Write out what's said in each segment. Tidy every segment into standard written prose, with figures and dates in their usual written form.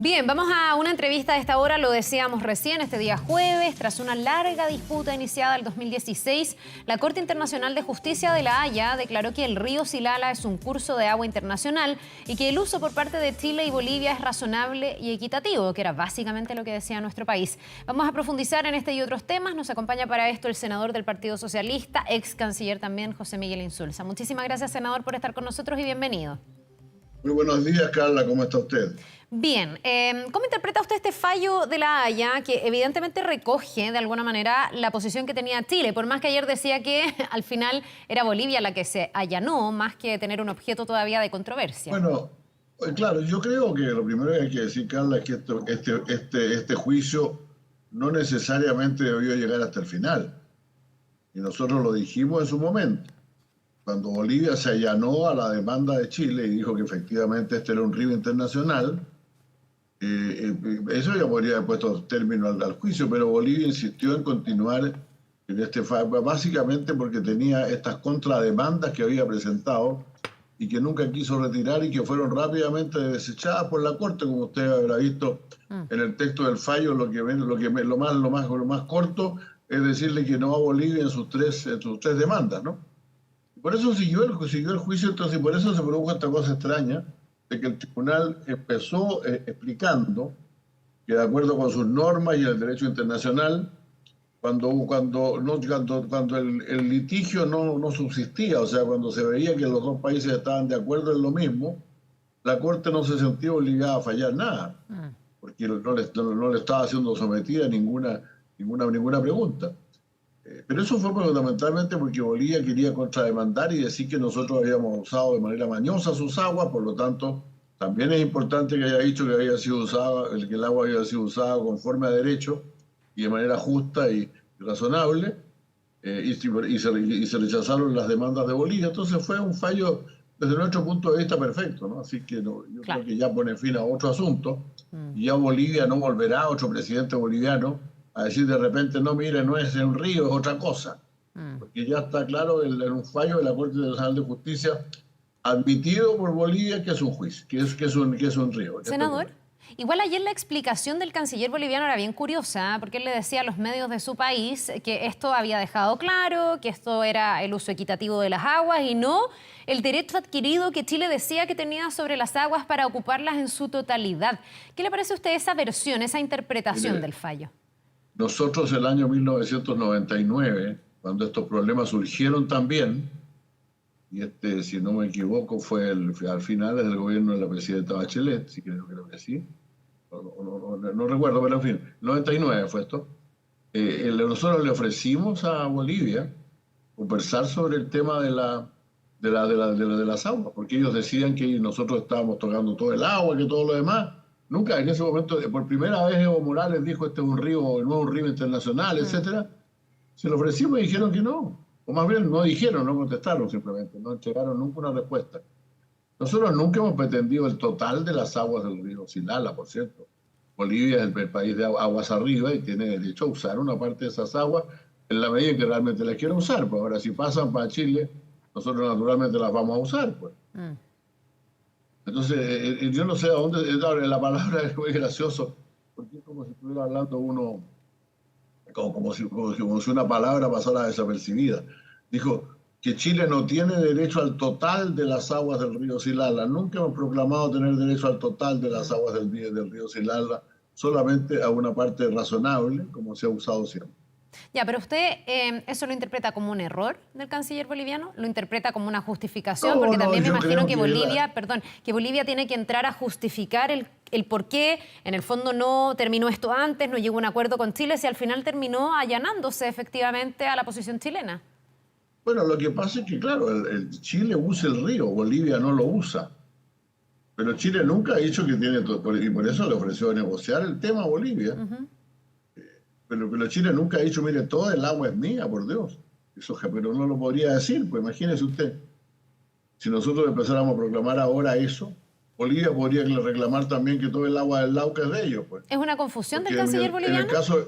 Bien, vamos a una entrevista de esta hora, lo decíamos recién, este día jueves, tras una larga disputa iniciada en 2016, la Corte Internacional de Justicia de La Haya declaró que el río Silala es un curso de agua internacional y que el uso por parte de Chile y Bolivia es razonable y equitativo, que era básicamente lo que decía nuestro país. Vamos a profundizar en este y otros temas. Nos acompaña para esto el senador del Partido Socialista, ex canciller también, José Miguel Insulza. Muchísimas gracias, senador, por estar con nosotros y bienvenido. Muy buenos días, Carla, ¿cómo está usted? Bien, ¿cómo interpreta usted este fallo de La Haya que evidentemente recoge de alguna manera la posición que tenía Chile? Por más que ayer decía que al final era Bolivia la que se allanó, más que tener un objeto todavía de controversia. Bueno, claro, yo creo que lo primero que hay que decir, Carla, es que este juicio no necesariamente debió llegar hasta el final. Y nosotros lo dijimos en su momento. Cuando Bolivia se allanó a la demanda de Chile y dijo que efectivamente este era un río internacional, eso ya podría haber puesto término al juicio, pero Bolivia insistió en continuar en este fallo, básicamente porque tenía estas contrademandas que había presentado y que nunca quiso retirar y que fueron rápidamente desechadas por la Corte, como usted habrá visto en el texto del fallo. Lo más corto es decirle que no a Bolivia en sus tres demandas, ¿no? Por eso siguió el juicio, entonces por eso se produjo esta cosa extraña de que el tribunal empezó explicando que de acuerdo con sus normas y el derecho internacional, cuando el litigio no subsistía, o sea, cuando se veía que los dos países estaban de acuerdo en lo mismo, la Corte no se sentía obligada a fallar nada, porque no le estaba siendo sometida a ninguna pregunta. Pero eso fue fundamentalmente porque Bolivia quería contrademandar y decir que nosotros habíamos usado de manera mañosa sus aguas. Por lo tanto, también es importante que haya dicho que que el agua había sido usada conforme a derecho y de manera justa y razonable, y se rechazaron las demandas de Bolivia. Entonces fue un fallo, desde nuestro punto de vista, perfecto, ¿no? Así que yo creo que ya pone fin a otro asunto, y ya Bolivia no volverá a otro presidente boliviano a decir de repente, no, mire, no es un río, es otra cosa. Porque ya está claro en un fallo de la Corte Internacional de Justicia admitido por Bolivia que es un juicio, que es un río. Senador, igual ayer la explicación del canciller boliviano era bien curiosa, porque él le decía a los medios de su país que esto había dejado claro, que esto era el uso equitativo de las aguas y no el derecho adquirido que Chile decía que tenía sobre las aguas para ocuparlas en su totalidad. ¿Qué le parece a usted esa versión, esa interpretación del fallo? Nosotros el año 1999, cuando estos problemas surgieron también, y si no me equivoco, fue al final del gobierno de la presidenta Bachelet, sí creo que sí, no recuerdo, pero en fin, 99 fue esto. Nosotros le ofrecimos a Bolivia conversar sobre el tema de las aguas, porque ellos decían que nosotros estábamos tocando todo el agua, que todo lo demás. Nunca en ese momento, por primera vez Evo Morales dijo este es un río, no es un río internacional, etcétera. Se lo ofrecimos y dijeron que no. O más bien no dijeron, no contestaron simplemente, no entregaron nunca una respuesta. Nosotros nunca hemos pretendido el total de las aguas del río Silala, por cierto. Bolivia es el país de aguas arriba y tiene derecho a usar una parte de esas aguas en la medida en que realmente las quiera usar. Pues ahora, si pasan para Chile, nosotros naturalmente las vamos a usar, pues. Entonces, yo no sé a dónde, la palabra es muy gracioso, porque es como si estuviera hablando uno, como si una palabra pasara desapercibida. Dijo que Chile no tiene derecho al total de las aguas del río Silala. Nunca hemos proclamado tener derecho al total de las aguas del río Silala, solamente a una parte razonable, como se ha usado siempre. Ya, pero usted eso lo interpreta como un error del canciller boliviano, lo interpreta como una justificación, porque también me imagino que Bolivia tiene que entrar a justificar el por qué en el fondo no terminó esto antes, no llegó a un acuerdo con Chile, si al final terminó allanándose efectivamente a la posición chilena. Bueno, lo que pasa es que, claro, Chile usa el río, Bolivia no lo usa. Pero Chile nunca ha dicho que tiene todo, y por eso le ofreció negociar el tema a Bolivia. Pero Chile nunca ha dicho, mire, toda el agua es mía, por Dios. Pero no lo podría decir, pues imagínese usted. Si nosotros empezáramos a proclamar ahora eso, Bolivia podría reclamar también que todo el agua del Lauca es de ellos, pues. ¿Es una confusión del canciller boliviano? En el caso,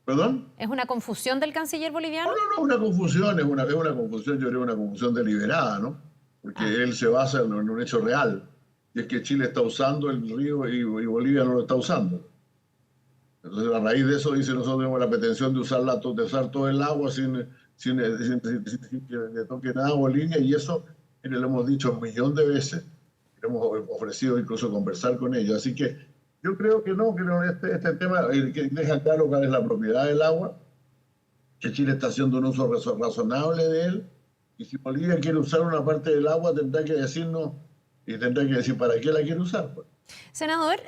¿perdón? ¿Es una confusión del canciller boliviano? No, una confusión, es una confusión, yo creo una confusión deliberada, ¿no? Porque él se basa en un hecho real. y es que Chile está usando el río y Bolivia no lo está usando. Entonces, a raíz de eso, dice, nosotros tenemos la pretensión de de usar todo el agua sin que le toque nada a Bolivia, y eso lo hemos dicho un millón de veces. Hemos ofrecido incluso conversar con ellos. Así que yo creo que no, este tema que deja claro cuál es la propiedad del agua, que Chile está haciendo un uso razonable de él, y si Bolivia quiere usar una parte del agua, tendrá que decirnos y tendrá que decir para qué la quiere usar, pues. Senador,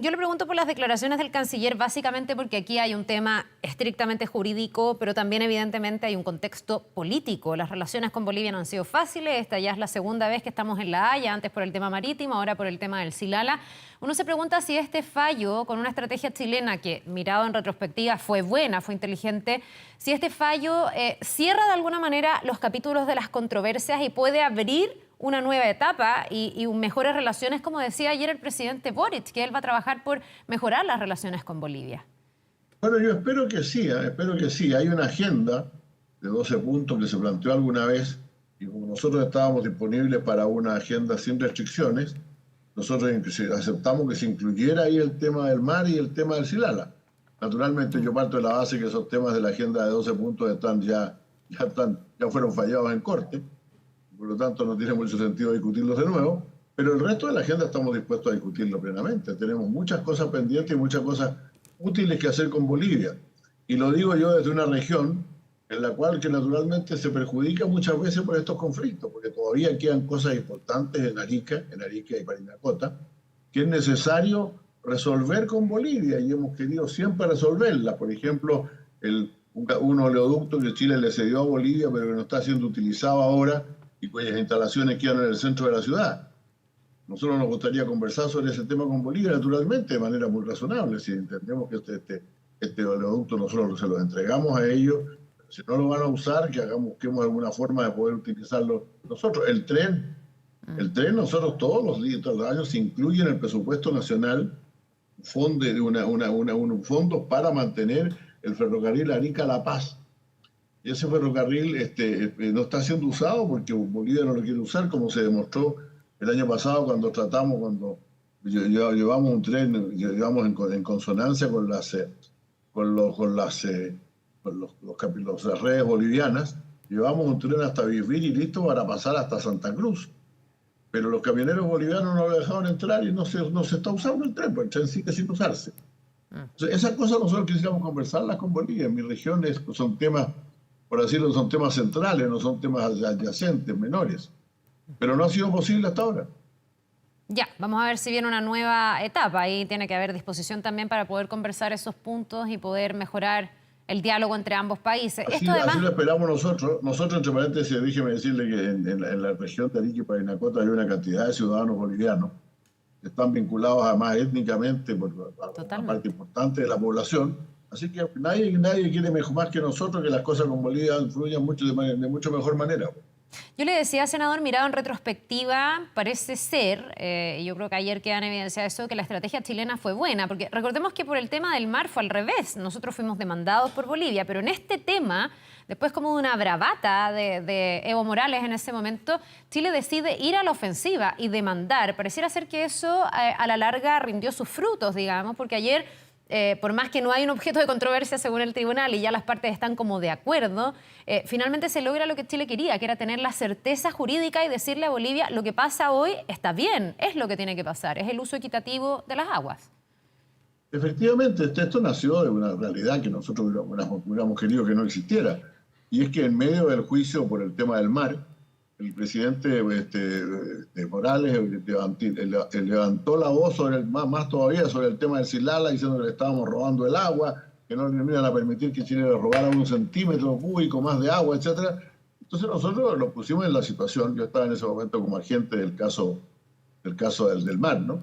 yo le pregunto por las declaraciones del canciller, básicamente porque aquí hay un tema estrictamente jurídico, pero también evidentemente hay un contexto político. Las relaciones con Bolivia no han sido fáciles, esta ya es la segunda vez que estamos en La Haya, antes por el tema marítimo, ahora por el tema del Silala. Uno se pregunta si este fallo, con una estrategia chilena que, mirado en retrospectiva, fue buena, fue inteligente, si este fallo cierra de alguna manera los capítulos de las controversias y puede abrir una nueva etapa y mejores relaciones, como decía ayer el presidente Boric, que él va a trabajar por mejorar las relaciones con Bolivia. Bueno, yo espero que sí, espero que sí. Hay una agenda de 12 puntos que se planteó alguna vez, y como nosotros estábamos disponibles para una agenda sin restricciones, nosotros aceptamos que se incluyera ahí el tema del mar y el tema del Silala. Naturalmente yo parto de la base que esos temas de la agenda de 12 puntos ya fueron fallados en corte, por lo tanto no tiene mucho sentido discutirlos de nuevo, pero el resto de la agenda estamos dispuestos a discutirlo plenamente. Tenemos muchas cosas pendientes y muchas cosas útiles que hacer con Bolivia. Y lo digo yo desde una región en la cual que naturalmente se perjudica muchas veces por estos conflictos, porque todavía quedan cosas importantes en Arica y Parinacota, que es necesario resolver con Bolivia, y hemos querido siempre resolverlas. Por ejemplo, un oleoducto que Chile le cedió a Bolivia, pero que no está siendo utilizado ahora, y cuyas instalaciones quedan en el centro de la ciudad. Nosotros nos gustaría conversar sobre ese tema con Bolivia, naturalmente, de manera muy razonable. Si entendemos que este oleoducto nosotros se lo entregamos a ellos, si no lo van a usar, busquemos alguna forma de poder utilizarlo nosotros. El tren nosotros todos los años se incluye en el presupuesto nacional un fondo para mantener el ferrocarril Arica-La Paz. Y ese ferrocarril no está siendo usado porque Bolivia no lo quiere usar, como se demostró el año pasado cuando llevamos un tren, llevamos en consonancia con las redes bolivianas, llevamos un tren hasta Vivir y listo para pasar hasta Santa Cruz. Pero los camioneros bolivianos no lo dejaron entrar y no se está usando el tren, porque el tren sigue sin usarse. Entonces, esas cosas nosotros quisiéramos conversarlas con Bolivia. En mi región son temas, por decirlo, son temas centrales, no son temas adyacentes, menores. Pero no ha sido posible hasta ahora. Ya, vamos a ver si viene una nueva etapa. Ahí tiene que haber disposición también para poder conversar esos puntos y poder mejorar el diálogo entre ambos países. Así lo esperamos nosotros. Nosotros, entre paréntesis, déjeme decirle que en la región de Arica y Parinacota hay una cantidad de ciudadanos bolivianos que están vinculados además étnicamente por una parte importante de la población. Así que nadie quiere más que nosotros que las cosas con Bolivia fluyan de mucho mejor manera. Yo le decía, senador, mirado en retrospectiva, parece ser, yo creo que ayer queda en evidencia eso, que la estrategia chilena fue buena, porque recordemos que por el tema del mar fue al revés, nosotros fuimos demandados por Bolivia, pero en este tema, después como de una bravata de Evo Morales en ese momento, Chile decide ir a la ofensiva y demandar. Pareciera ser que eso a la larga rindió sus frutos, digamos, porque ayer, por más que no hay un objeto de controversia según el tribunal y ya las partes están como de acuerdo, finalmente se logra lo que Chile quería, que era tener la certeza jurídica y decirle a Bolivia lo que pasa hoy está bien, es lo que tiene que pasar, es el uso equitativo de las aguas. Efectivamente, esto nació de una realidad que nosotros hubiéramos querido que no existiera, y es que en medio del juicio por el tema del mar, el presidente Morales levantó la voz más todavía sobre el tema del Silala, diciendo que le estábamos robando el agua, que no le iban a permitir que Chile le robara 1 centímetro cúbico más de agua, etc. Entonces nosotros nos pusimos en la situación, yo estaba en ese momento como agente del caso del mar, ¿no?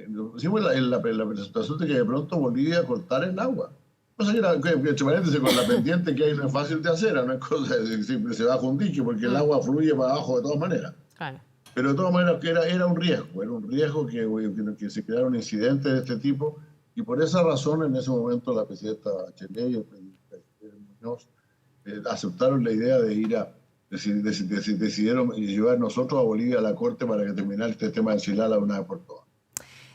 Nos pusimos en la presentación de que de pronto Bolivia cortara el agua. Cosa que con la pendiente que hay no es fácil de hacer, no es cosa de siempre se baja un dique, porque el agua fluye para abajo de todas maneras. Claro. Pero de todas maneras era un riesgo que se crearon incidentes de este tipo, y por esa razón en ese momento la presidenta Bachelet y el presidente Muñoz aceptaron la idea de decidieron llevar nosotros a Bolivia a la Corte para que terminara este tema del Silala una vez por todas.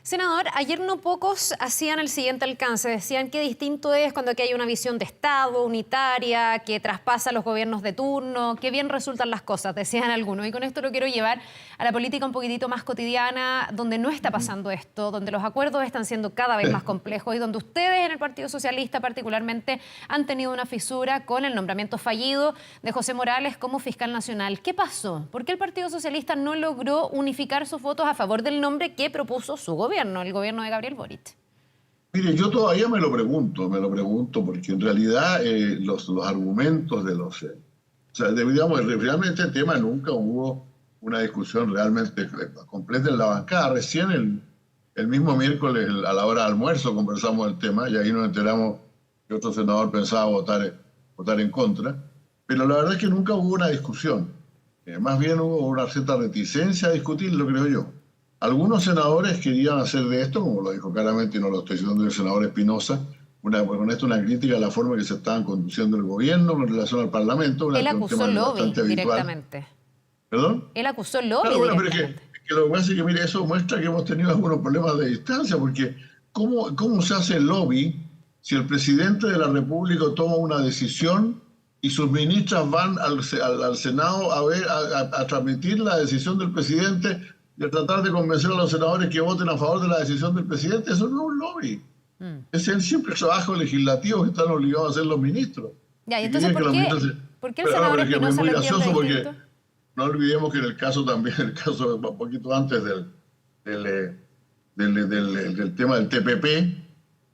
Senador, ayer no pocos hacían el siguiente alcance. Decían que distinto es cuando aquí hay una visión de Estado unitaria, que traspasa los gobiernos de turno, que bien resultan las cosas, decían algunos. Y con esto lo quiero llevar a la política un poquitito más cotidiana, donde no está pasando esto, donde los acuerdos están siendo cada vez más complejos y donde ustedes en el Partido Socialista particularmente han tenido una fisura con el nombramiento fallido de José Morales como fiscal nacional. ¿Qué pasó? ¿Por qué el Partido Socialista no logró unificar sus votos a favor del nombre que propuso su gobierno? El gobierno de Gabriel Boric. Mire, yo todavía me lo pregunto, porque en realidad los argumentos de los... o sea, digamos, realmente el tema nunca hubo una discusión realmente completa en la bancada. Recién el mismo miércoles a la hora de almuerzo conversamos el tema y ahí nos enteramos que otro senador pensaba votar en contra. Pero la verdad es que nunca hubo una discusión. Más bien hubo una cierta reticencia a discutirlo, creo yo. Algunos senadores querían hacer de esto, como lo dijo claramente, y no lo estoy diciendo el senador Espinosa, con esto una crítica a la forma que se estaban conduciendo el gobierno en relación al Parlamento. Él acusó lobby directamente. ¿Perdón? Él acusó lobby directamente. Pero es que lo que pasa es que, mire, eso muestra que hemos tenido algunos problemas de distancia, porque ¿cómo se hace lobby si el presidente de la República toma una decisión y sus ministras van al Senado a transmitir la decisión del presidente y a tratar de convencer a los senadores que voten a favor de la decisión del presidente? Eso no es un lobby. Es el simple trabajo legislativo que están obligados a hacer los ministros. Ya, y entonces, ¿por qué el senador Espinosa lo entiende distinto? No olvidemos que en el caso un poquito antes del tema del TPP,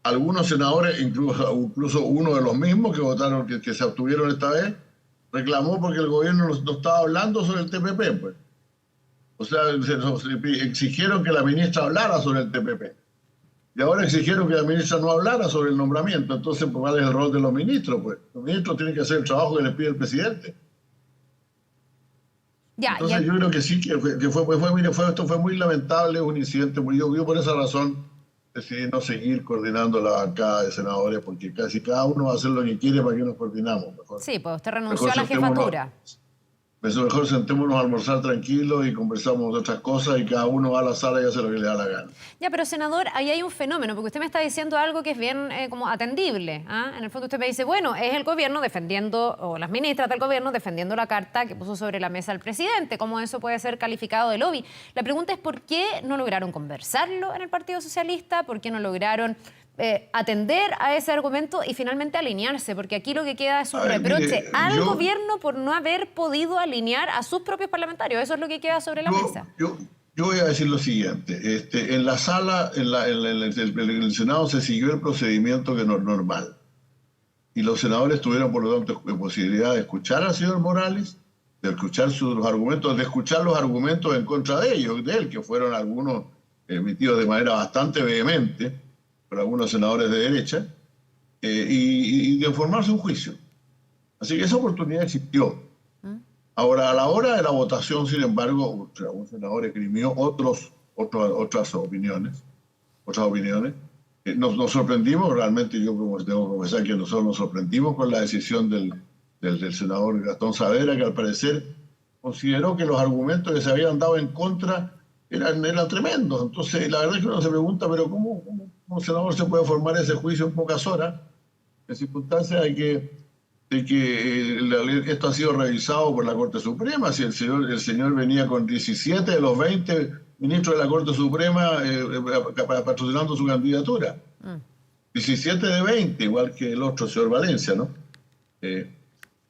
algunos senadores, incluso uno de los mismos que votaron, que se abstuvieron esta vez, reclamó porque el gobierno no estaba hablando sobre el TPP, pues. O sea, exigieron que la ministra hablara sobre el TPP. Y ahora exigieron que la ministra no hablara sobre el nombramiento. Entonces, ¿cuál es el rol de los ministros? Pues los ministros tienen que hacer el trabajo que les pide el presidente. Entonces yo creo que sí, esto fue muy lamentable, un incidente muy... Yo por esa razón decidí no seguir coordinando la bancada de senadores, porque casi cada uno va a hacer lo que quiere para que nos coordinamos. Sí, pues usted renunció a la jefatura. Mejor sentémonos a almorzar tranquilos y conversamos de otras cosas y cada uno va a la sala y hace lo que le da la gana. Ya, pero senador, ahí hay un fenómeno, porque usted me está diciendo algo que es bien como atendible. En el fondo usted me dice, bueno, es el gobierno defendiendo, o las ministras del gobierno defendiendo la carta que puso sobre la mesa el presidente. ¿Cómo eso puede ser calificado de lobby? La pregunta es ¿por qué no lograron conversarlo en el Partido Socialista? ¿Por qué no lograron atender a ese argumento y finalmente alinearse? Porque aquí lo que queda es un reproche al gobierno por no haber podido alinear a sus propios parlamentarios. Eso es lo que queda sobre la mesa. Yo voy a decir lo siguiente. En la sala, en el Senado se siguió el procedimiento que no es normal. Y los senadores tuvieron, por lo tanto, posibilidad de escuchar al señor Morales, de escuchar los argumentos, de escuchar los argumentos en contra de él, que fueron algunos emitidos de manera bastante vehemente por algunos senadores de derecha, y de formarse un juicio. Así que esa oportunidad existió. Ahora, a la hora de la votación, sin embargo, un senador esgrimió otras opiniones. Nos sorprendimos, realmente yo tengo que confesar que nosotros nos sorprendimos con la decisión del senador Gastón Saavedra, que al parecer consideró que los argumentos que se habían dado en contra eran tremendos. Entonces, la verdad es que uno se pregunta, pero ¿cómo un senador se puede formar ese juicio en pocas horas? En circunstancias de que esto ha sido revisado por la Corte Suprema. Si el señor venía con 17 de los 20 ministros de la Corte Suprema patrocinando su candidatura. 17 de 20, igual que el otro señor Valencia, ¿no?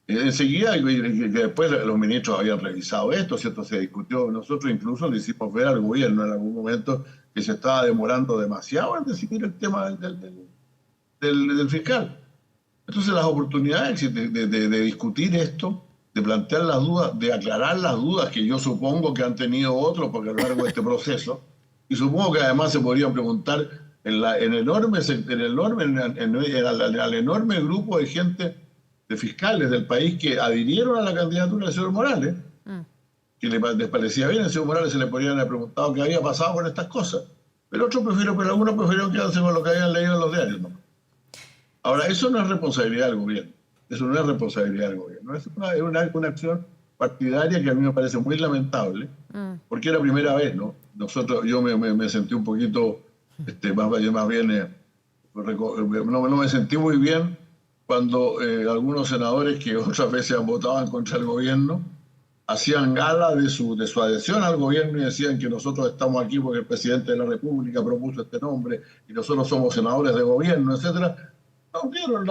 Enseguida, que después los ministros habían revisado esto, ¿cierto? Se discutió. Nosotros incluso le hicimos ver al gobierno en algún momento que se estaba demorando demasiado en decidir el tema del fiscal. Entonces las oportunidades de discutir esto, de plantear las dudas, de aclarar las dudas que yo supongo que han tenido otros porque a lo largo de este proceso, y supongo que además se podrían preguntar al enorme grupo de gente, de fiscales del país que adhirieron a la candidatura del señor Morales, que les parecía bien, al señor Morales se le podrían haber preguntado qué había pasado con estas cosas. Pero algunos prefirieron quedarse con lo que habían leído en los diarios, ¿no? Ahora, eso no es responsabilidad del gobierno. Eso no es responsabilidad del gobierno. Es una acción partidaria que a mí me parece muy lamentable, porque era primera vez, ¿no? Yo me sentí un poquito, más bien, no me sentí muy bien cuando algunos senadores que otras veces votaban contra el gobierno hacían gala de su adhesión al gobierno y decían que nosotros estamos aquí porque el presidente de la República propuso este nombre y nosotros somos senadores de gobierno, etcétera. Nos dieron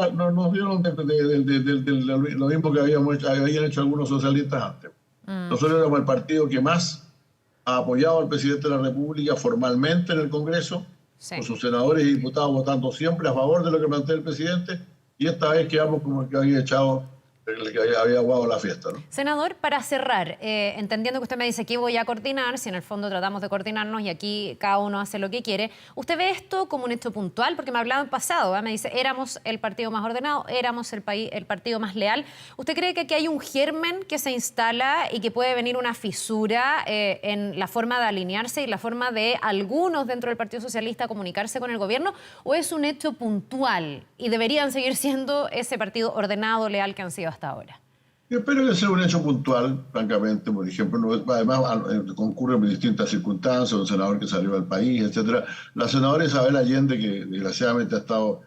lo mismo que habían hecho algunos socialistas antes. Nosotros éramos el partido que más ha apoyado al presidente de la República formalmente en el Congreso, sí, con sus senadores y diputados votando siempre a favor de lo que plantea el presidente, y esta vez quedamos como el que había echado, el que había aguado la fiesta, ¿no? Senador, para cerrar, entendiendo que usted me dice que voy a coordinar, si en el fondo tratamos de coordinarnos y aquí cada uno hace lo que quiere, ¿usted ve esto como un hecho puntual? Porque me ha hablado en pasado, me dice, éramos el partido más ordenado, éramos el partido más leal. ¿Usted cree que aquí hay un germen que se instala y que puede venir una fisura en la forma de alinearse y la forma de algunos dentro del Partido Socialista comunicarse con el gobierno? ¿O es un hecho puntual y deberían seguir siendo ese partido ordenado, leal que han sido hasta ahora? Yo espero que sea un hecho puntual, francamente. Por ejemplo, además concurren en distintas circunstancias, un senador que salió del país, etcétera. La senadora Isabel Allende, que desgraciadamente ha estado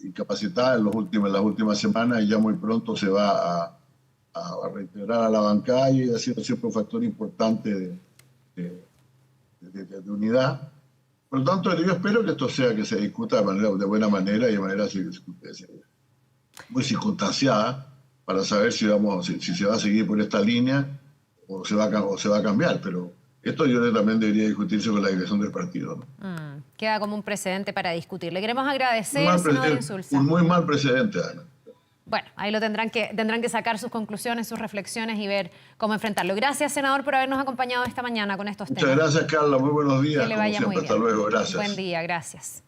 incapacitada en las últimas semanas y ya muy pronto se va a reintegrar a la bancada, y ha sido siempre un factor importante de unidad. Por lo tanto, yo espero que esto sea que se discuta de buena manera y de manera muy circunstanciada, para saber si se va a seguir por esta línea o se va a cambiar. Pero esto yo creo que también debería discutirse con la dirección del partido, ¿no? Queda como un precedente para discutir. Le queremos agradecer, senador Insulza. Un muy mal precedente, Ana. Bueno, ahí lo tendrán que sacar sus conclusiones, sus reflexiones y ver cómo enfrentarlo. Gracias, senador, por habernos acompañado esta mañana con estos temas. Muchas gracias, Carla. Muy buenos días. Que le vaya muy bien. Hasta luego. Gracias. Buen día, gracias.